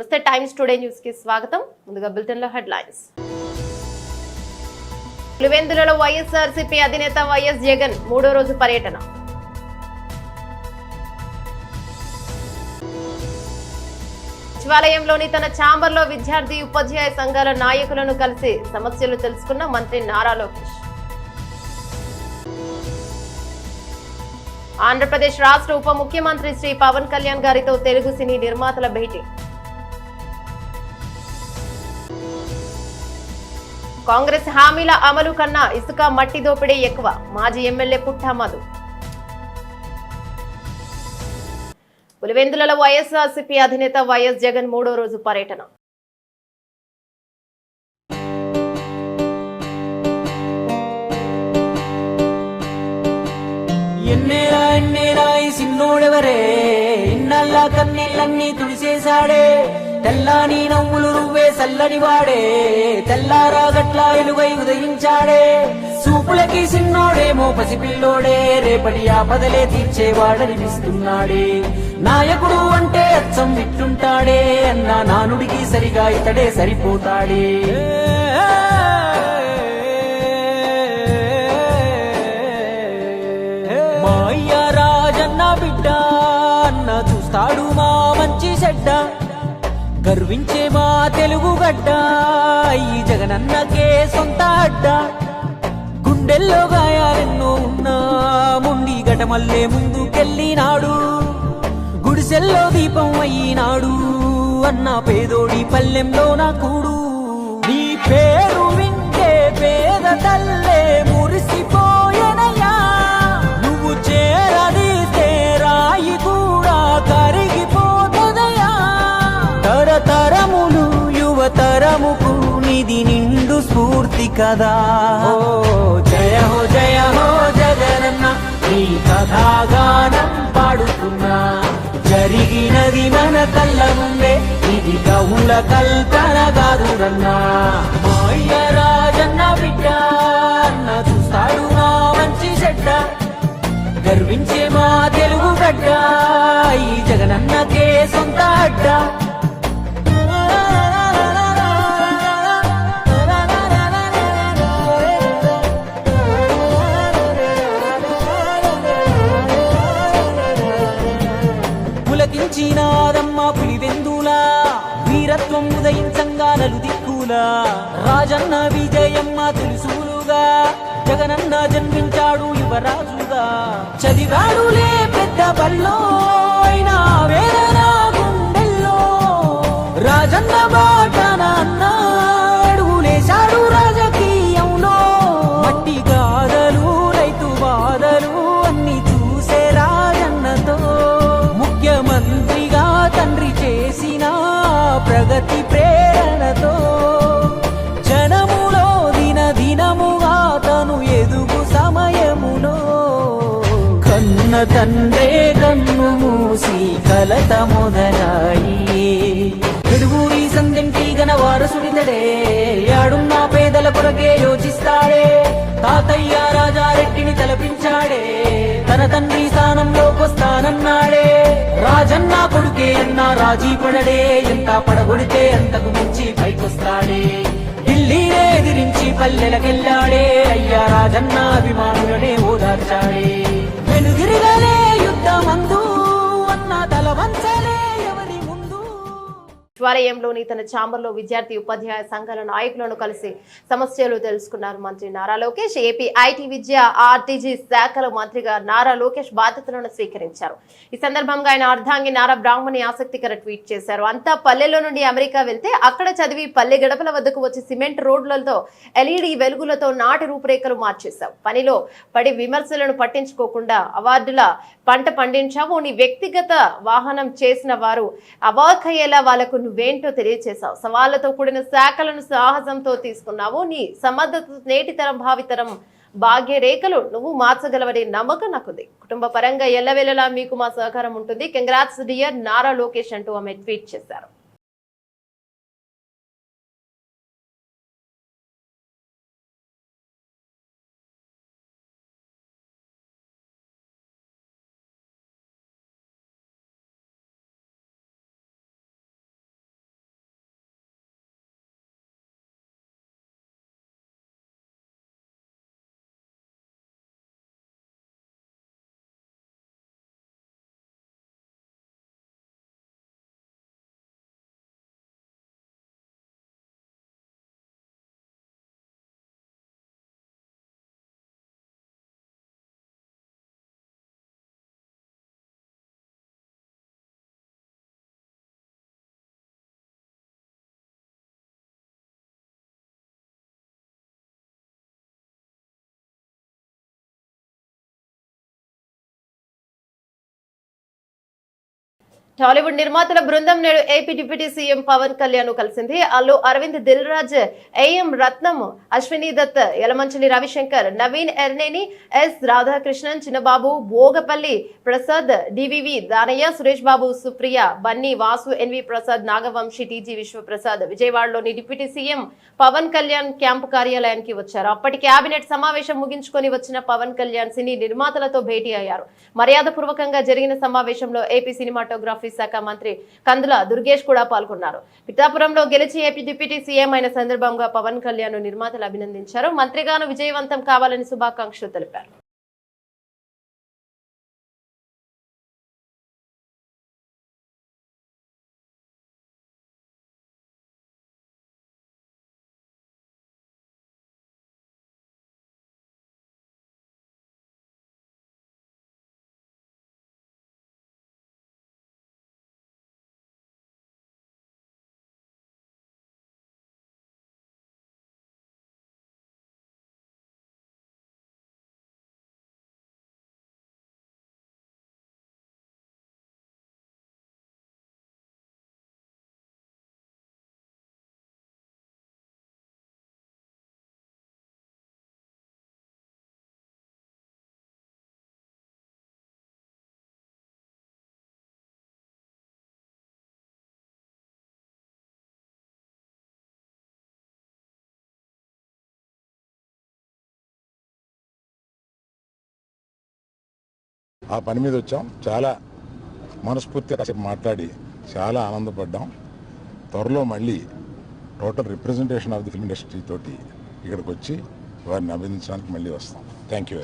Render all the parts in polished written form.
నమస్తే, times today news కి స్వాగతం. ముందుగా బులెటిన్ లో హెడ్లైన్స్. పులివెందులలో వైఎస్ఆర్సీపీ అధినేత వైఎస్ జగన్ మూడో రోజు పర్యటన. సచివాలయంలోని తన ఛాంబర్లో విద్యార్థి ఉపాధ్యాయ సంఘాల నాయకులను కలిసి సమస్యలు తెలుసుకున్న మంత్రి నారా లోకేష్. ఆంధ్రప్రదేశ్ రాష్ట్ర ఉప ముఖ్యమంత్రి శ్రీ పవన్ కళ్యాణ్ గారితో తెలుగు సినీ నిర్మాతల భేటీ. కాంగ్రెస్ హామీల అమలు కన్నా ఇసుక మట్టి దోపిడీ ఎక్కువ, మాజీ ఎమ్మెల్యే పుట్టా మధు. పులివెందులలో వైఎస్ఆర్సీపీ అధినేత వైఎస్ జగన్ మూడో రోజు పర్యటన. ఎన్నేరా ఈ సిన్నోడెవరే, ఇన్నల్లా కన్నీళ్ళన్నీ తుడిసేశాడే, తెల్లాని నవ్వులు నువ్వే చల్లని వాడే, తెల్లారా గట్ల ఎలుగై ఉదయించాడే, చూపులకి సిన్నోడేమో పసిపిల్లోడే, రేపటి ఆపదలే తీర్చేవాడనిపిస్తున్నాడే, నాయకుడు అంటే అచ్చం విట్టుంటాడే, అన్న నానుడికి సరిగా ఇతడే సరిపోతాడే. మా అయ్య రాజన్న బిడ్డ అన్న చూస్తాడు మా మంచి చెడ్డ, గర్వించే మా తెలుగు గడ్డ ఈ జగనన్నకే సొంత అడ్డ, గుండెల్లో గాయాలెన్నో ఉన్నా ముండి గటమల్లే ముందుకెళ్ళినాడు, గుడిసెల్లో దీపం అయ్యినాడు అన్న పేదోడి పల్లెంలో నా కూడు, నీ పేరు వింటే పేద తల్లే మురిసిపోయెనయ్యా, నువ్వు చేరదీస్తే రాయి కూడా కరిగిపోతదయ్యా, తరతరములు యువతరముకు నిధి నిండు స్ఫూర్తి కదా. ఓ జయ హో జగనన్న, నీ కథాగానం పాడుతున్నా, జరిగినది మన కళ్ళ ముందే, ఇది కవుల కల్పన కాదురన్నా, మాయ రాజన్న బిడ్డ అన్న చూస్తాడు మా మంచి చెడ్డ, గర్వించే మా తెలుగు గడ్డ ఈ జగనన్నకే సొంత అడ్డ. పులకించినాదమ్మ పులివెందులా, వీరత్వం ఉదయించంగా నలు దిక్కులా, రాజన్న విజయమ్మ తెలుసులుగా, జగనన్న జన్మించాడు యువరాజుగా, చదివాడులే పెద్ద బల్లో అయినా వేదన గుండెల్లో, రాజన్న బాటన అన్న అడుగులేశాడు రాజకీయంలో, మట్టి గాథలు రైతు బాధలు అన్ని చూసే రాజన్నతో, ముఖ్యమంత్రిగా తండ్రి చేసిన ప్రగతి ప్రేరణతో, జనములో దినదినముగా తను ఎదుగు సమయములో, కన్న తండ్రే కన్ను మూసి కలత మొదలాయి, తెలుగురి సందెంటి గన వారసుడితడే, యాడున్న పేదల కొరకే యోచిస్తాడే, తాతయ్య రాజారెడ్డిని తలపించాడే, తన తండ్రి స్థానంలోకొస్తానన్నాడే, రాజన్న కొడుకే అన్న రాజీ పడడే, ఎంత పడగొడితే అంతకు మించి పైకొస్తాడే, ఢిల్లీనే ఎదిరించి పల్లెలకెళ్ళాడే, అయ్యా రాజన్న అభిమానులనే ఓదార్చాడే, వెనుదిరగలే యుద్ధమందు అన్న తల వంచలే ఎవరి ముందు. సచివాలయంలోని తన ఛాంబర్లో విద్యార్థి ఉపాధ్యాయ సంఘాల నాయకులను కలిసి సమస్యలు తెలుసుకున్నారు మంత్రి Nara Lokesh. AP IT Vidya RTG శాఖల మంత్రిగా నారా లోకేష్ బాధ్యతలను స్వీకరించారు. ఈ సందర్భంగా ఆయన అర్ధాంగి నారా బ్రాహ్మణి ఆసక్తికర ట్వీట్ చేశారు. అంతా పల్లెల్లో నుండి అమెరికా వెళ్తే అక్కడ చదివి పల్లె గడపల వద్దకు వచ్చి సిమెంట్ రోడ్లతో ఎల్ఈడి వెలుగులతో నాటి రూపురేఖలు మార్చేశావు. పనిలో పడి విమర్శలను పట్టించుకోకుండా అవార్డుల పంట పండించావు. నీ వ్యక్తిగత వాహనం చేసిన వారు అవాక్కయ్యేలా వాళ్లకు నువ్వేంటో తెలియచేశావు. సవాళ్లతో కూడిన శాఖలను సాహసంతో తీసుకున్నావు. నీ సమర్థత నేటితరం భావితరం భాగ్యరేఖలు నువ్వు మార్చగలవని నమ్మకం నాకుంది. కుటుంబ పరంగా ఎల్లవేళలా మీకు మా సహకారం ఉంటుంది. కంగ్రాట్స్ డియర్ నారా లోకేష్ అంటూ ఆమె ట్వీట్ చేశారు. టాలీవుడ్ నిర్మాతల బృందం నేడు AP deputy CM Pawan Kalyan కలిసింది. అల్లు అరవింద్, దిల్ రాజ్, ఏఎం రత్నం, అశ్విని దత్, యలమంచిలి రవిశంకర్, నవీన్ ఎర్నేని, ఎస్ రాధాకృష్ణన్, చిన్నబాబు, భోగపల్లి ప్రసాద్, డివివి దానయ్య, సురేష్ బాబు, సుప్రియ, బన్నీ, వాసు, ఎన్వి ప్రసాద్, నాగవంశీ, టీజీ విశ్వప్రసాద్ విజయవాడలోని deputy CM Pawan Kalyan camp కార్యాలయానికి వచ్చారు. అప్పటి కేబినెట్ సమావేశం ముగించుకొని వచ్చిన పవన్ కళ్యాణ్ సినీ నిర్మాతలతో భేటీ అయ్యారు. మర్యాదపూర్వకంగా జరిగిన సమావేశంలో ఏపీ సినిమాటోగ్రఫీ శాఖ మంత్రి కందుల దుర్గేష్ కూడా పాల్గొన్నారు. పిఠాపురంలో గెలిచి ఏపీ డిప్యూటీ సీఎం అయిన సందర్భంగా పవన్ కళ్యాణ్ నిర్మాతలు అభినందించారు. మంత్రిగాను విజయవంతం కావాలని శుభాకాంక్షలు తెలిపారు. ఆ పని మీద వచ్చాం. చాలా మనస్ఫూర్తిగా కాసేపు మాట్లాడి చాలా ఆనందపడ్డాం. త్వరలో మళ్ళీ total representation of the film industry తోటి ఇక్కడికి వచ్చి వారిని అభినందించడానికి మళ్ళీ వస్తాం. Thank you.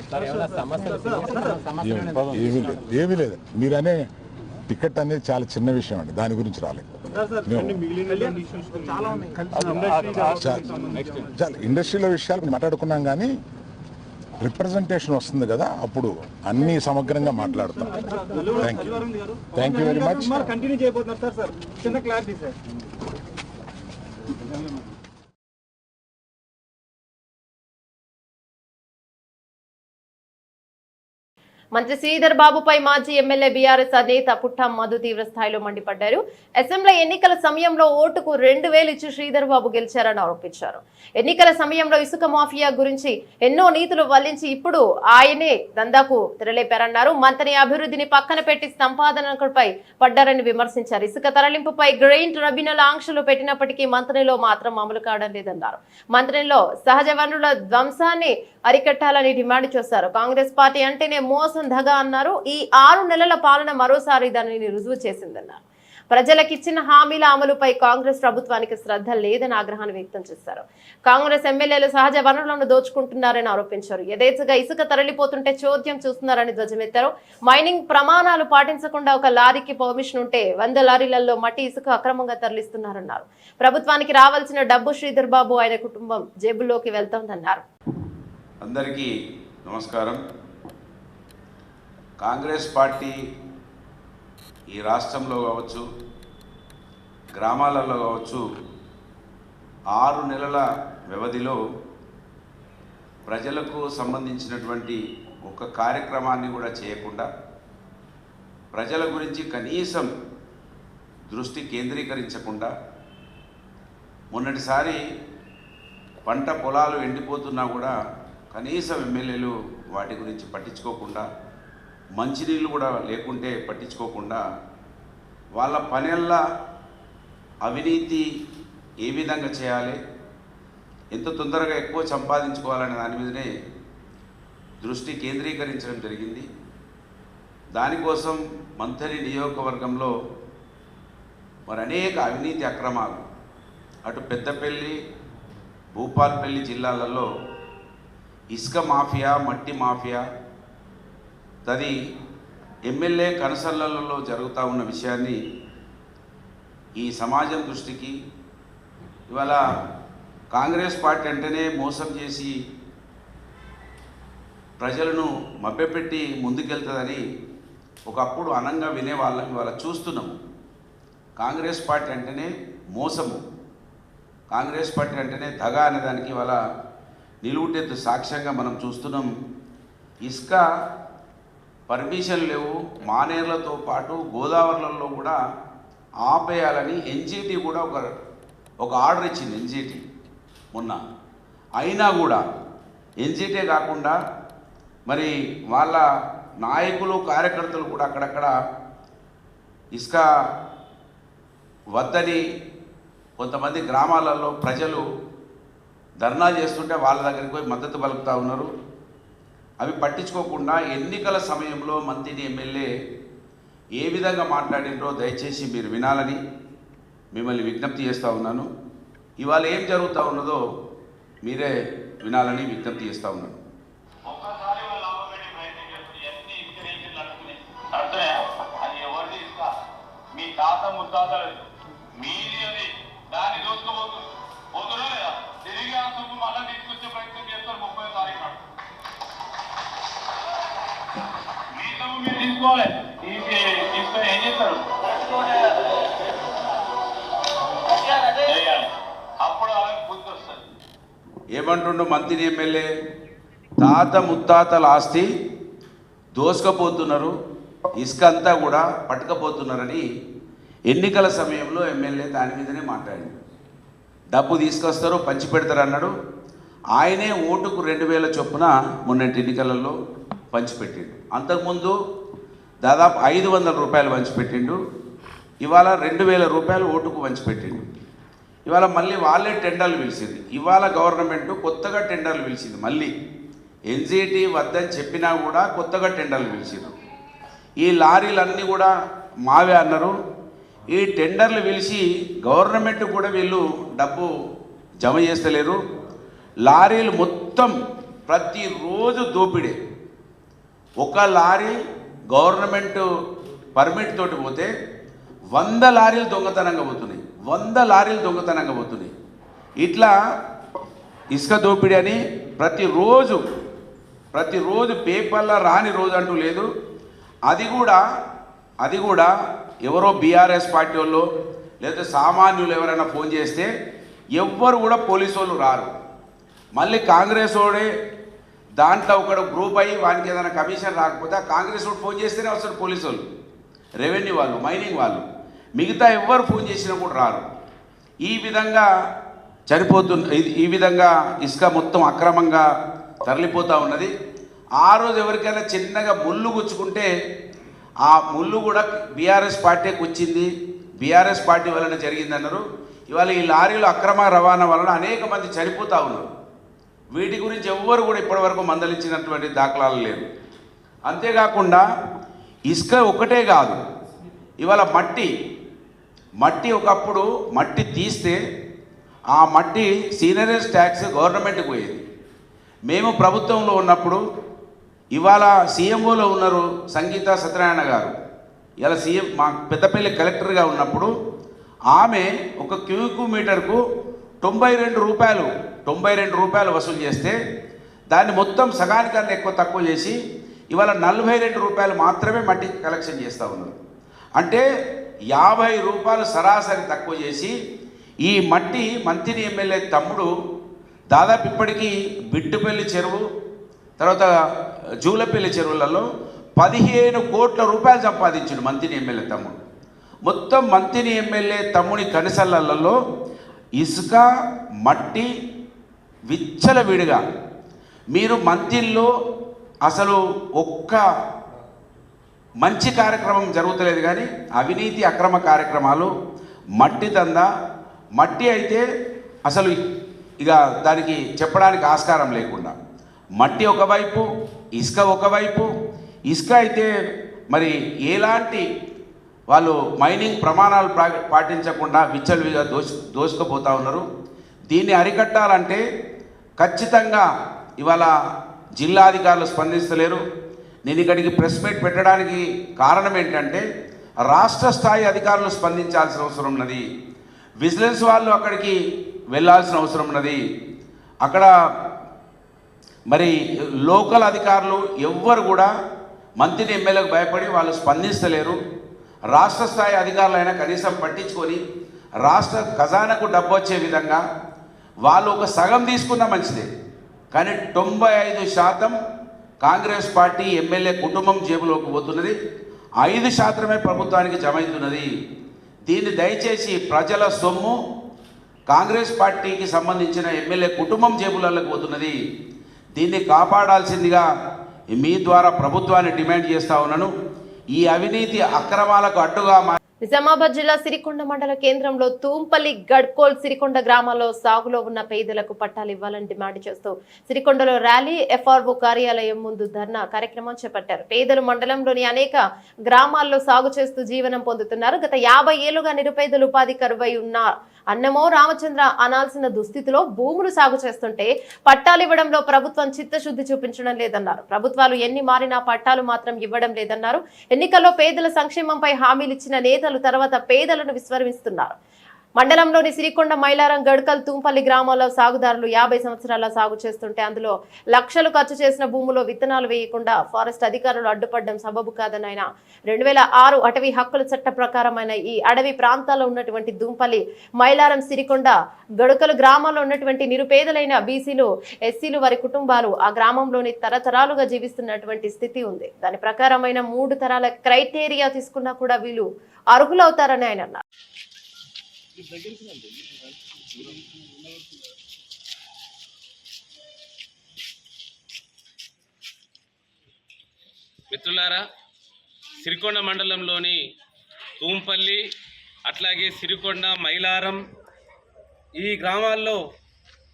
ఏమీ లేదు. మీరనే టికెట్ అనేది చాలా చిన్న విషయం అండి, దాని గురించి రాలేదు. చాలా ఇండస్ట్రీలో విషయాలు మాట్లాడుకున్నాం, కానీ రిప్రజెంటేషన్ వస్తుంది కదా, అప్పుడు అన్ని సమగ్రంగా మాట్లాడతాం. Thank you very much. మంత్రి శ్రీధర్ బాబుపై మాజీ ఎమ్మెల్యే బీఆర్ఎస్ నేత పుట్టా మధు తీవ్ర స్థాయిలో మండిపడ్డారు. అసెంబ్లీ ఎన్నికల సమయంలో ఓటుకు 2000 ఇచ్చి శ్రీధర్ బాబు గెలిచారని ఆరోపించారు. ఎన్నికల సమయంలో ఇసుక మాఫియా గురించి ఎన్నో నీతులు వల్లించి ఇప్పుడు ఆయనే దందాకు తెరలేపారన్నారు. మంత్రి అభివృద్ధిని పక్కన పెట్టి సంపాదనపై పడ్డారని విమర్శించారు. ఇసుక తరలింపుపై గ్రెయిన్ ట్రిబ్యునల్ ఆంక్షలు పెట్టినప్పటికీ మంత్రిలో మాత్రం అమలు కావడం లేదన్నారు. మంత్రిలో సహజ వనరుల ధ్వంసాన్ని అరికట్టాలని డిమాండ్ చేశారు. కాంగ్రెస్ పార్టీ అంటేనే మోసం దగా అన్నారు. ఈ 6 నెలల పాలన మరోసారి దానిని రుజువు చేసిందన్నారు. ప్రజలకిచ్చిన హామీల అమలుపై కాంగ్రెస్ ప్రభుత్వానికి శ్రద్ధ లేదని ఆగ్రహాన్ని వ్యక్తం చేశారు. కాంగ్రెస్ ఎమ్మెల్యేలు సహజ వనరులను దోచుకుంటున్నారని ఆరోపించారు. యథేచ్ఛగా ఇసుక తరలిపోతుంటే చోద్యం చూస్తున్నారని ధ్వజమెత్తారు. మైనింగ్ ప్రమాణాలు పాటించకుండా ఒక లారీకి పర్మిషన్ ఉంటే 100 లారీలలో మట్టి ఇసుక అక్రమంగా తరలిస్తున్నారన్నారు. ప్రభుత్వానికి రావాల్సిన డబ్బు శ్రీధర్ బాబు ఆయన కుటుంబం జేబుల్లోకి వెళ్తోందన్నారు. అందరికీ నమస్కారం. కాంగ్రెస్ పార్టీ ఈ రాష్ట్రంలో కావచ్చు, గ్రామాలలో కావచ్చు, 6 నెలల వ్యవధిలో ప్రజలకు సంబంధించినటువంటి ఒక కార్యక్రమాన్ని కూడా చేయకుండా ప్రజల గురించి కనీసం దృష్టి కేంద్రీకరించకుండా, మొన్నటిసారి పంట పొలాలు ఎండిపోతున్నా కూడా కనీసం ఎమ్మెల్యేలు వాటి గురించి పట్టించుకోకుండా, మంచినీళ్ళు కూడా లేకుంటే పట్టించుకోకుండా, వాళ్ళ పనుల అవినీతి ఏ విధంగా చేయాలి, ఎంత తొందరగా ఎక్కువ సంపాదించుకోవాలనే దాని మీదనే దృష్టి కేంద్రీకరించడం జరిగింది. దానికోసం మంథని నియోజకవర్గంలో మరి అనేక అవినీతి అక్రమాలు, అటు పెద్దపల్లి, భూపాల్పల్లి జిల్లాలలో ఇసుక మాఫియా, మట్టి మాఫియా తది ఎమ్మెల్యే కన్సర్న్లలో జరుగుతూ ఉన్న విషయాన్ని ఈ సమాజం దృష్టికి, ఇవాళ కాంగ్రెస్ పార్టీ అంటేనే మోసం చేసి ప్రజలను మభ్యపెట్టి ముందుకెళ్తుందని ఒకప్పుడు అనంగా వినేవాళ్ళం. ఇవాళ చూస్తున్నాము. కాంగ్రెస్ పార్టీ అంటేనే మోసము, కాంగ్రెస్ పార్టీ అంటేనే దగా అనేదానికి ఇవాళ నిలువుటెత్తు సాక్ష్యంగా మనం చూస్తున్నాం. ఇసుక పర్మిషన్ లేవు. మానేర్లతో పాటు గోదావరిలో కూడా ఆపేయాలని ఎన్జిటి కూడా ఒక ఆర్డర్ ఇచ్చింది ఎన్జిటి మొన్న. అయినా కూడా ఎన్జిటే కాకుండా మరి వాళ్ళ నాయకులు కార్యకర్తలు కూడా అక్కడక్కడ ఇసుక వద్దని కొంతమంది గ్రామాలలో ప్రజలు ధర్నా చేస్తుంటే వాళ్ళ దగ్గరికి పోయి మద్దతు పలుకుతూ ఉన్నారు. అవి పట్టించుకోకుండా ఎన్నికల సమయంలో మంత్రిని ఎమ్మెల్యే ఏ విధంగా మాట్లాడినరో దయచేసి మీరు వినాలని మిమ్మల్ని విజ్ఞప్తి చేస్తూ ఉన్నాను. ఇవాళ ఏం జరుగుతూ ఉన్నదో మీరే వినాలని విజ్ఞప్తి చేస్తూ ఉన్నాను. మీ తాత ముత్తాతలు మీది దాన్ని దోచుకోబోతున్నా లేదా తిరిగి ఆ సొమ్ము మళ్ళీ తీసుకొచ్చే ప్రయత్నం చేస్తారు 30వ తారీఖు నాడు. మీ సొమ్ము మీరు తీసుకోవాలి. తీసుకొని ఏం చేస్తారు? అప్పుడు అలాగే బుద్ధి వస్తుంది. ఏమంటుండు మంత్రి ఎమ్మెల్యే? తాత ముత్తాతల ఆస్తి దోసుకపోతున్నారు, ఇసుక అంతా కూడా పట్టుకపోతున్నారని ఎన్నికల సమయంలో ఎమ్మెల్యే దాని మీదనే మాట్లాడింది. డబ్బు తీసుకొస్తారు, పంచి పెడతారు అన్నాడు. ఆయనే ఓటుకు 2000 చొప్పున మొన్నటి ఎన్నికలలో పంచిపెట్టిండు. అంతకుముందు దాదాపు 500 రూపాయలు పంచిపెట్టిండు. ఇవాళ 2000 రూపాయలు ఓటుకు పంచిపెట్టిండు. ఇవాళ మళ్ళీ వాళ్ళే టెండర్లు పిలిచింది. ఇవాళ గవర్నమెంట్ కొత్తగా టెండర్లు పిలిచింది. మళ్ళీ ఎన్జిటి వద్దని చెప్పినా కూడా కొత్తగా టెండర్లు పిలిచిండ్రు. ఈ లారీలన్నీ కూడా మావే అన్నారు. ఈ టెండర్లు పిలిచి గవర్నమెంట్ కూడా వీళ్ళు డబ్బు జమ చేస్తలేరు. లారీలు మొత్తం ప్రతిరోజు దోపిడే. ఒక లారీ గవర్నమెంట్ పర్మిట్ తోటి పోతే 100 లారీలు దొంగతనంగా పోతున్నాయి. 100 లారీలు దొంగతనంగా పోతున్నాయి. ఇట్లా ఇసుక దోపిడీ అని ప్రతిరోజు పేపర్లో రాని రోజు అంటూ లేదు. అది కూడా ఎవరో బీఆర్ఎస్ పార్టీ వాళ్ళు లేదా సామాన్యులు ఎవరైనా ఫోన్ చేస్తే ఎవ్వరు కూడా పోలీసు వాళ్ళు రారు. మళ్ళీ కాంగ్రెస్ వాడే దాంట్లో ఒకడు గ్రూప్ అయ్యి వానికి ఏదైనా కమిషన్ రాకపోతే ఆ కాంగ్రెస్ వాడు ఫోన్ చేస్తేనే వస్తారు పోలీసు వాళ్ళు, రెవెన్యూ వాళ్ళు, మైనింగ్ వాళ్ళు. మిగతా ఎవ్వరు ఫోన్ చేసినా కూడా రారు. ఈ విధంగా ఈ విధంగా ఇసుక మొత్తం అక్రమంగా తరలిపోతూ ఉన్నది. ఆ రోజు ఎవరికైనా చిన్నగా ముళ్ళు గుచ్చుకుంటే ఆ ముళ్ళు కూడా బీఆర్ఎస్ పార్టీకి వచ్చింది, బీఆర్ఎస్ పార్టీ వలన జరిగిందన్నారు. ఇవాళ ఈ లారీలు అక్రమ రవాణా వలన అనేక మంది చనిపోతూ ఉన్నారు. వీటి గురించి ఎవ్వరు కూడా ఇప్పటివరకు మందలించినటువంటి దాఖలాలు లేవు. అంతేకాకుండా ఇసుక ఒకటే కాదు, ఇవాళ మట్టి ఒకప్పుడు మట్టి తీస్తే ఆ మట్టి సీనరేజ్ ట్యాక్స్ గవర్నమెంట్కి పోయేది. మేము ప్రభుత్వంలో ఉన్నప్పుడు, ఇవాళ సీఎంఓలో ఉన్నారు సంగీత సత్యనారాయణ గారు, ఇలా సీఎం మా పెద్దపల్లి కలెక్టర్గా ఉన్నప్పుడు ఆమె ఒక క్యూబిక్ మీటర్కు 92 రూపాయలు వసూలు చేస్తే దాన్ని మొత్తం సగానికన్నా తక్కువ చేసి ఇవాళ 42 రూపాయలు మాత్రమే మట్టి కలెక్షన్ చేస్తూ ఉన్నారు. అంటే 50 రూపాయలు సరాసరి తక్కువ చేసి ఈ మట్టి మంత్రి ఎమ్మెల్యే తమ్ముడు దాదాపు ఇప్పటికీ బిట్టుపల్లి చెరువు తర్వాత జూలపల్లి చెరువులలో 15 కోట్ల రూపాయలు సంపాదించాడు మంత్రి ఎమ్మెల్యే తమ్ముడు. మొత్తం మంత్రి ఎమ్మెల్యే తమ్ముడి కనిసలలో ఇసుక మట్టి విచ్చలవిడిగా మీరు మంత్రిలో అసలు ఒక్క మంచి కార్యక్రమం జరుగుతలేదు. కానీ అవినీతి అక్రమ కార్యక్రమాలు, మట్టి దందా, మట్టి అయితే అసలు ఇక దానికి చెప్పడానికి ఆస్కారం లేకుండా, మట్టి ఒకవైపు, ఇసుక ఒకవైపు. ఇసుక అయితే మరి ఎలాంటి వాళ్ళు మైనింగ్ ప్రమాణాలు పాటించకుండా విచ్చలవిగా దోసుకుపోతూ ఉన్నారు. దీన్ని అరికట్టాలంటే ఖచ్చితంగా ఇవాళ జిల్లా అధికారులు స్పందిస్తలేరు. నేను ఇక్కడికి ప్రెస్ మీట్ పెట్టడానికి కారణం ఏంటంటే రాష్ట్ర స్థాయి అధికారులు స్పందించాల్సిన అవసరం ఉన్నది. విజిలెన్స్ వాళ్ళు అక్కడికి వెళ్ళాల్సిన అవసరం ఉన్నది. అక్కడ మరి లోకల్ అధికారులు ఎవ్వరు కూడా మంత్రి ఎమ్మెల్యేలకు భయపడి వాళ్ళు స్పందిస్తలేరు. రాష్ట్ర స్థాయి అధికారులైనా కనీసం పట్టించుకొని రాష్ట్ర ఖజానాకు డబ్బు వచ్చే విధంగా వాళ్ళు ఒక సగం తీసుకున్నా మంచిదే, కానీ 95% కాంగ్రెస్ పార్టీ ఎమ్మెల్యే కుటుంబం జేబులోకి పోతున్నది, 5% ప్రభుత్వానికి జమ అవుతున్నది. దీన్ని దయచేసి ప్రజల సొమ్ము కాంగ్రెస్ పార్టీకి సంబంధించిన ఎమ్మెల్యే కుటుంబం జేబులలోకి పోతున్నది. దీన్ని కాపాడాల్సిందిగా మీ ద్వారా ప్రభుత్వాన్ని డిమాండ్ చేస్తా ఉన్నాను. ఈ అవినీతి అక్రమాలకు అడ్డుగా నిజామాబాద్ జిల్లా సిరికొండ మండల కేంద్రంలో తూంపల్లి గడ్కోల్ సిరికొండ గ్రామాల్లో సాగులో ఉన్న పేదలకు పట్టాలు ఇవ్వాలని డిమాండ్ చేస్తూ సిరికొండలో ర్యాలీ, ఎఫ్ఆర్ఓ కార్యాలయం ముందు ధర్నా కార్యక్రమం చేపట్టారు. పేదలు మండలంలోని అనేక గ్రామాల్లో సాగు చేస్తూ జీవనం పొందుతున్నారు. గత 50 ఏళ్లుగా నిరుపేదలు ఉపాధి కరువై ఉన్న అన్నమో రామచంద్ర అనాల్సిన దుస్థితిలో భూములు సాగు చేస్తుంటే పట్టాలు ఇవ్వడంలో ప్రభుత్వం చిత్తశుద్ధి చూపించడం లేదన్నారు. ప్రభుత్వాలు ఎన్ని మారినా పట్టాలు మాత్రం ఇవ్వడం లేదన్నారు. ఎన్నికల్లో పేదల సంక్షేమంపై హామీలు ఇచ్చిన నేతలు తర్వాత పేదలను విస్మరిస్తున్నారు. మండలంలోని సిరికొండ, మైలారం, గడ్కల్, తూంపల్లి గ్రామాల్లో సాగుదారులు 50 సంవత్సరాల సాగు చేస్తుంటే అందులో లక్షలు ఖర్చు చేసిన భూములో విత్తనాలు వేయకుండా ఫారెస్ట్ అధికారులు అడ్డుపడడం సబబు కాదని ఆయన 2006 అటవీ హక్కుల చట్ట ప్రకారమైన ఈ అడవి ప్రాంతాల్లో ఉన్నటువంటి తూంపల్లి, మైలారం, సిరికొండ, గడ్కల్ గ్రామాల్లో ఉన్నటువంటి నిరుపేదలైన బీసీలు, ఎస్సీలు, వారి కుటుంబాలు ఆ గ్రామంలోని తరతరాలుగా జీవిస్తున్నటువంటి స్థితి ఉంది. దాని ప్రకారమైన 3 తరాల క్రైటీరియా తీసుకున్నా కూడా వీళ్ళు అర్హులవుతారని ఆయన అన్నారు. మిత్రులారా, సిరికొండ మండలంలోని తూంపల్లి, అట్లాగే సిరికొండ, మైలారం ఈ గ్రామాల్లో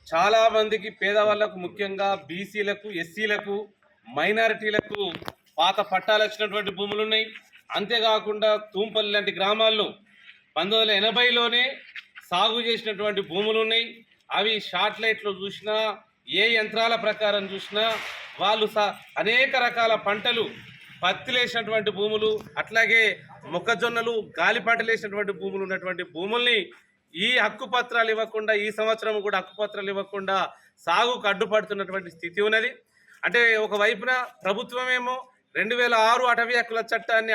చాలామందికి పేదవాళ్లకు, ముఖ్యంగా బీసీలకు, ఎస్సీలకు, మైనారిటీలకు పాత పట్టాలు వచ్చినటువంటి భూములు ఉన్నాయి. అంతేకాకుండా తూంపల్లి లాంటి గ్రామాల్లో 1980లోనే సాగు చేసినటువంటి భూములు ఉన్నాయి. అవి షార్ట్ లైట్లో చూసినా, ఏ యంత్రాల ప్రకారం చూసినా వాళ్ళు అనేక రకాల పంటలు, పత్తిలు వేసినటువంటి భూములు, అట్లాగే మొక్కజొన్నలు, గాలి పంటలు వేసినటువంటి భూములు ఉన్నటువంటి భూముల్ని ఈ హక్కుపత్రాలు ఇవ్వకుండా, ఈ సంవత్సరం కూడా హక్కుపత్రాలు ఇవ్వకుండా సాగుకు అడ్డుపడుతున్నటువంటి స్థితి ఉన్నది. అంటే ఒకవైపున ప్రభుత్వమేమో 2006 అటవీ హక్కుల చట్టాన్ని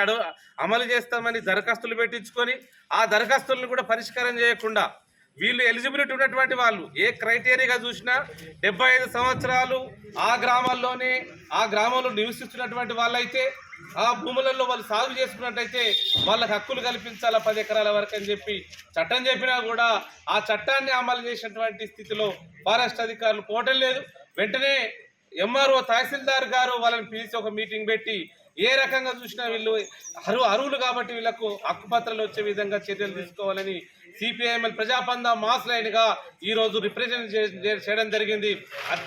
అమలు చేస్తామని దరఖాస్తులు పెట్టించుకొని ఆ దరఖాస్తులను కూడా పరిష్కారం చేయకుండా వీళ్ళు ఎలిజిబిలిటీ ఉన్నటువంటి వాళ్ళు ఏ క్రైటీరియాగా చూసినా 75 సంవత్సరాలు ఆ గ్రామంలో నివసిస్తున్నటువంటి వాళ్ళైతే ఆ భూములలో వాళ్ళు సాగు చేసుకున్నట్టయితే వాళ్ళకి హక్కులు కల్పించాలా 10 ఎకరాల వరకు అని చెప్పి చట్టం చెప్పినా కూడా ఆ చట్టాన్ని అమలు చేసినటువంటి స్థితిలో ఫారెస్ట్ అధికారులు పోవటం లేదు. వెంటనే ఎంఆర్ఓ, తహసీల్దార్ గారు వాళ్ళని పిలిచి ఒక మీటింగ్ పెట్టి ఏ రకంగా చూసినా వీళ్ళు అర్హులు కాబట్టి వీళ్ళకు హక్కుపత్రాలు వచ్చే విధంగా చర్యలు తీసుకోవాలని సిపిఐఎంఎల్ ప్రజాపంద మాస్ లైన్గా ఈరోజు రిప్రజెంట్ చేయడం జరిగింది.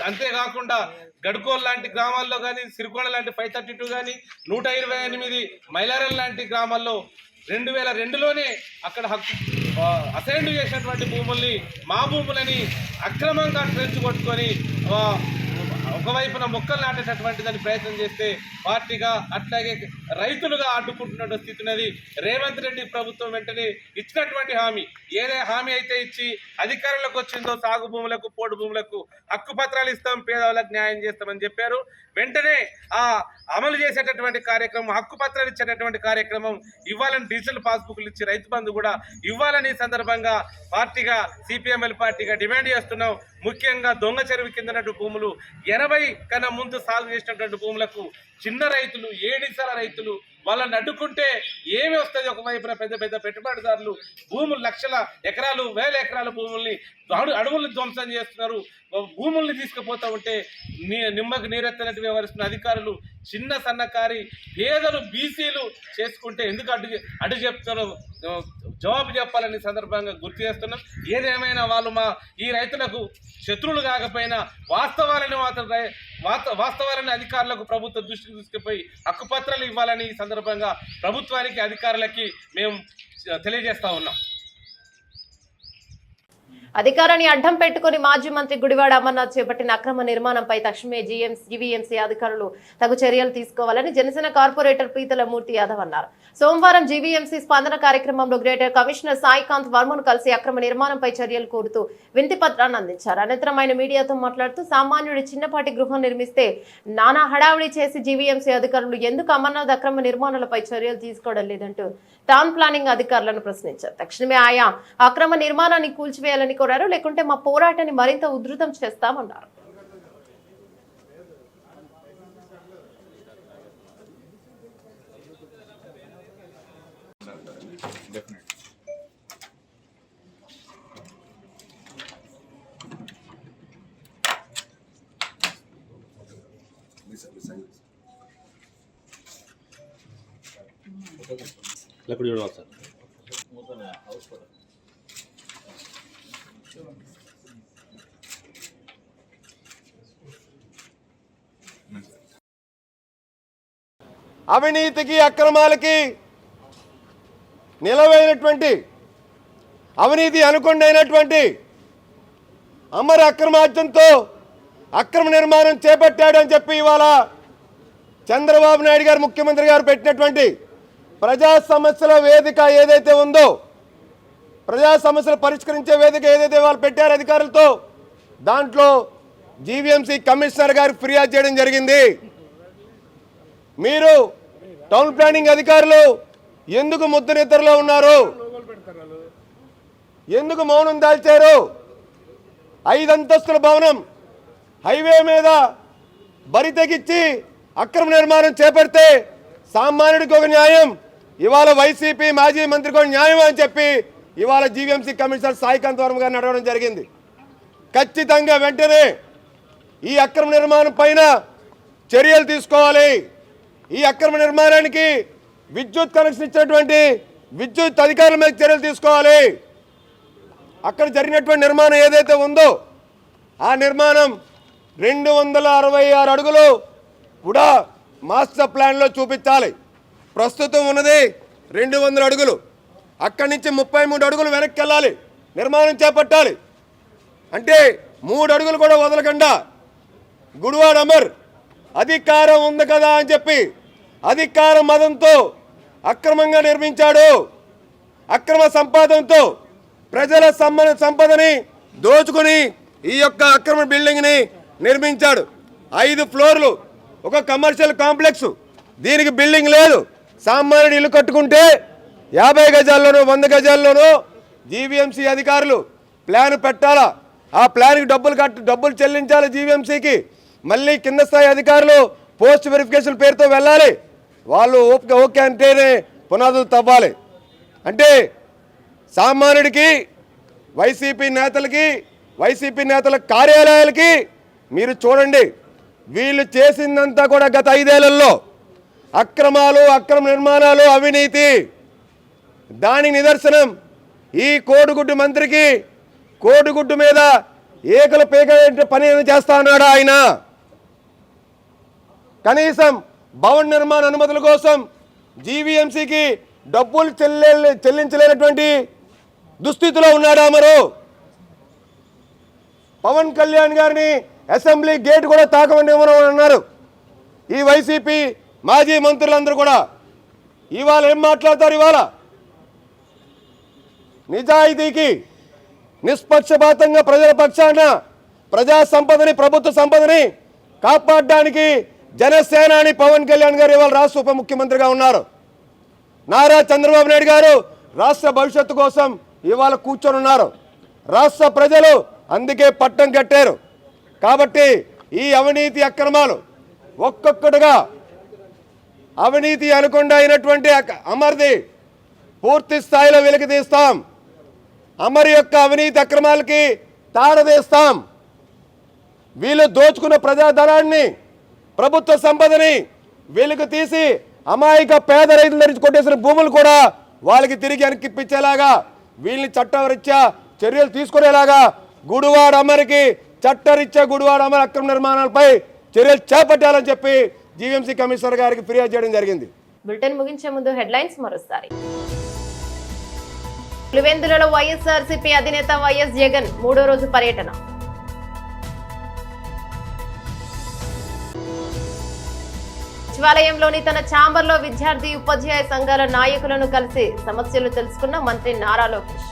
అంతేకాకుండా గడ్కోల్ లాంటి గ్రామాల్లో కానీ, సిరికొండ లాంటి 532 కానీ, 128 మైలారం లాంటి గ్రామాల్లో 2002లోనే అక్కడ అసైన్ చేసినటువంటి భూముల్ని, మా భూములని అక్రమంగా ట్రెంచ్ కొట్టుకొని ఒకవైపున మొక్కలు నాటేటటువంటి దాన్ని ప్రయత్నం చేస్తే పార్టీగా అట్లాగే రైతులుగా అడ్డుకుంటున్న స్థితి ఉన్నది. రేవంత్ రెడ్డి ప్రభుత్వం వెంటనే ఇచ్చినటువంటి హామీ, ఏదే హామీ అయితే ఇచ్చి అధికారంలోకి వచ్చిందో సాగు భూములకు, పోడు భూములకు హక్కుపత్రాలు ఇస్తాం, పేదవాళ్ళకు న్యాయం చేస్తామని చెప్పారు. వెంటనే ఆ అమలు చేసేటటువంటి కార్యక్రమం, హక్కుపత్రాలు ఇచ్చేటటువంటి కార్యక్రమం ఇవ్వాలని, డిజిటల్ పాస్బుక్లు ఇచ్చి రైతు బంధు కూడా ఇవ్వాలని సందర్భంగా పార్టీగా, సిపిఎంఎల్ పార్టీగా డిమాండ్ చేస్తున్నాం. ముఖ్యంగా దొంగ చెరువు కింద భూములు 80 కన్నా ముందు సాగు చేసినటువంటి భూములకు చిన్న రైతులు, ఏడిసల రైతులు వాళ్ళని అడ్డుకుంటే ఏమి వస్తుంది? ఒకవైపున పెద్ద పెద్ద పెట్టుబడిదారులు భూములు, లక్షల ఎకరాలు, వేల ఎకరాల భూముల్ని, అడవుల్ని ధ్వంసం చేస్తున్నారు. భూముల్ని తీసుకుపోతూ ఉంటే నిమ్మకు నీరెత్తనట్టు వ్యవహరిస్తున్న అధికారులు చిన్న సన్నకారి పేదలు, బీసీలు చేసుకుంటే ఎందుకు అడ్డు చెప్తారో జవాబు చెప్పాలని సందర్భంగా గుర్తు చేస్తున్నాం. ఏదేమైనా వాళ్ళు ఈ రైతులకు శత్రువులు కాకపోయినా వాస్తవాలని అధికారులకు ప్రభుత్వ దృష్టికి తీసుకుపోయి హక్కుపత్రాలు ఇవ్వాలని ఈ సందర్భంగా ప్రభుత్వానికి, అధికారులకి మేము తెలియజేస్తా ఉన్నాం. అధికారాన్ని అడ్డం పెట్టుకుని మాజీ మంత్రి గుడివాడ అమర్నాథ్ చేపట్టిన అక్రమ నిర్మాణంపై తక్షణమే జీవీఎంసీ అధికారులు తగు చర్యలు తీసుకోవాలని జనసేన కార్పొరేటర్ పీతల మూర్తి యాదవ్ అన్నారు. సోమవారం జీవీఎంసీ స్పందన కార్యక్రమంలో గ్రేటర్ కమిషనర్ సాయికాంత్ వర్మను కలిసి అక్రమ నిర్మాణంపై చర్యలు కోరుతూ వినతి పత్రాన్ని అందించారు. అనంతరం ఆయన మీడియాతో మాట్లాడుతూ సామాన్యుడి చిన్నపాటి గృహం నిర్మిస్తే నానా హడావిడి చేసి జీవీఎంసీ అధికారులు ఎందుకు అమర్నాథ్ అక్రమ నిర్మాణాలపై చర్యలు తీసుకోవడం లేదంటూ టౌన్ ప్లానింగ్ అధికారులను ప్రశ్నించారు. తక్షణమే ఆయా అక్రమ నిర్మాణాన్ని కూల్చివేయాలని కోరారు. లేకుంటే మా పోరాటాన్ని మరింత ఉధృతం చేస్తామన్నారు. అవినీతికి అక్రమాలకి నిలవైనటువంటి అవినీతి అనుకొండైనటువంటి అమర అక్రమార్జంతో అక్రమ నిర్మాణం చేపట్టాడని చెప్పి ఇవాళ చంద్రబాబు నాయుడు గారు ముఖ్యమంత్రి గారు పెట్టినటువంటి ప్రజా సమస్యల వేదిక ఏదైతే ఉందో, ప్రజా సమస్యలు పరిష్కరించే వేదిక ఏదైతే వాళ్ళు పెట్టారో అధికారులతో, దాంట్లో జీవీఎంసీ కమిషనర్ గారికి ఫిర్యాదు చేయడం జరిగింది. మీరు టౌన్ ప్లానింగ్ అధికారులు ఎందుకు ముద్దు నిద్రలో ఉన్నారు? ఎందుకు మౌనం దాల్చారు? 5 అంతస్తుల భవనం హైవే మీద బరి తెగించి అక్రమ నిర్మాణం చేపడితే సామాన్యుడికి ఒక న్యాయం, ఇవాళ వైసీపీ మాజీ మంత్రికి ఒక న్యాయం అని చెప్పి ఇవాళ జీవీఎంసీ కమిషనర్ సాయికాంత్ వర్మ గారు నడవడం జరిగింది. ఖచ్చితంగా వెంటనే ఈ అక్రమ నిర్మాణం పైన చర్యలు తీసుకోవాలి. ఈ అక్రమ నిర్మాణానికి విద్యుత్ కనెక్షన్ ఇచ్చినటువంటి విద్యుత్ అధికారుల మీద చర్యలు తీసుకోవాలి. అక్కడ జరిగినటువంటి నిర్మాణం ఏదైతే ఉందో ఆ నిర్మాణం 266 అడుగులు కూడా మాస్టర్ ప్లాన్లో చూపించాలి. ప్రస్తుతం ఉన్నది 200 అడుగులు. అక్కడి నుంచి 33 అడుగులు వెనక్కి వెళ్ళాలి, నిర్మాణం చేపట్టాలి. అంటే 3 అడుగులు కూడా వదలకుండా గుడివాడ అమర్ అధికారం ఉంది కదా అని చెప్పి అధికార మదంతో అక్రమంగా నిర్మించాడు. అక్రమ సంపాదనతో ప్రజల సంపదని దోచుకుని ఈ యొక్క అక్రమ బిల్డింగ్ని నిర్మించాడు. 5 ఫ్లోర్లు, ఒక కమర్షియల్ కాంప్లెక్స్. దీనికి బిల్డింగ్ లేదు. సామాన్యుడు ఇల్లు కట్టుకుంటే 50 గజాల్లోనూ 100 గజాల్లోనూ జీవీఎంసీ అధికారులు ప్లాన్ పెట్టాలా, ఆ ప్లాన్కి డబ్బులు చెల్లించాలి జీవీఎంసీకి. మళ్ళీ కింద స్థాయి అధికారులు పోస్ట్ వెరిఫికేషన్ పేరుతో వెళ్ళాలి. వాళ్ళు ఓకే అంటేనే పునాదులు తవ్వాలి. అంటే సామాన్యుడికి, వైసీపీ నేతల కార్యాలయాలకి మీరు చూడండి, వీళ్ళు చేసిందంతా కూడా గత 5 ఏళ్లలో అక్రమాలు, అక్రమ నిర్మాణాలు, అవినీతి. దానికి నిదర్శనం ఈ కోడిగుడ్డు మంత్రికి కోడిగుడ్డు మీద ఏకలు పేక పని చేస్తా ఉన్నాడు ఆయన. కనీసం భవన నిర్మాణ అనుమతుల కోసం జీవీఎంసీకి డబ్బులు చెల్లించలేనటువంటి దుస్థితిలో ఉన్నాడు అమరు. పవన్ కళ్యాణ్ గారిని అసెంబ్లీ గేట్ కూడా తాకమని అన్నారు ఈ వైసీపీ మాజీ మంత్రులందరూ కూడా. ఇవాళ ఏం మాట్లాడతారు? ఇవాళ నిజాయితీకి, నిష్పక్షపాతంగా ప్రజల పక్షాన ప్రజా సంపదని, ప్రభుత్వ సంపదని కాపాడడానికి జనసేనాని పవన్ కళ్యాణ్ గారు ఇవాళ రాష్ట్ర ఉప ముఖ్యమంత్రిగా ఉన్నారు. నారా చంద్రబాబు నాయుడు గారు రాష్ట్ర భవిష్యత్తు కోసం ఇవాళ కూర్చొని ఉన్నారు. రాష్ట్ర ప్రజలు అందుకే పట్టం కట్టారు. కాబట్టి ఈ అవినీతి అక్రమాలు ఒక్కొక్కటిగా అవినీతి అనుకొండ అయినటువంటి అమర్ది పూర్తి స్థాయిలో వెలికి తీస్తాం. అమర్ యొక్క అవినీతి అక్రమాలకి తాడదీస్తాం. వీళ్ళు దోచుకున్న ప్రజాధనాన్ని, ప్రభుత్వ సంపదని వెలుగు తీసి అమాయక పేద రైతుల నుంచి కొట్టేసిన భూములు కూడా వాళ్ళకి తిరిగి వెనక్కిప్పించేలాగా వీళ్ళని చట్టరీత్యా చర్యలు తీసుకునేలాగా గుడివాడ అమర్కి చట్టరీత్యా గుడివాడ అమర్ అక్రమ నిర్మాణాలపై చర్యలు చేపట్టాలని చెప్పి జీవీఎంసీ కమిషనర్ గారికి ఫిర్యాదు చేయడం జరిగింది. బులెటిన్ ముగించే ముందు హెడ్లైన్స్ మరోసారి. పులివెందులలో వైఎస్ఆర్సీపీ అధినేత వైఎస్ జగన్ 3వ రోజు పర్యటన. సచివాలయంలోని తన ఛాంబర్లో విద్యార్థి ఉపాధ్యాయ సంఘాల నాయకులను కలిసి సమస్యలు తెలుసుకున్న మంత్రి నారా లోకేష్.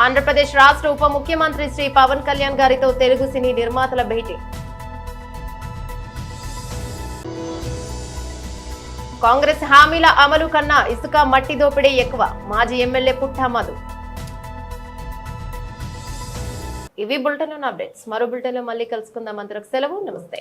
ఆంధ్రప్రదేశ్ రాష్ట్ర ఉప ముఖ్యమంత్రి శ్రీ పవన్ కళ్యాణ్ గారితో తెలుగు సినీ నిర్మాతల భేటీ. కాంగ్రెస్ హామీల అమలు కన్నా ఇసుక మట్టి దోపిడీ ఎక్కువ, మాజీ ఎమ్మెల్యే పుట్టా మధు. ఇవి బులెటిన్ అప్డేట్స్. మరో బులెటిన్లో మళ్ళీ కలుసుకుందాం. అందరికి సెలవు. నమస్తే.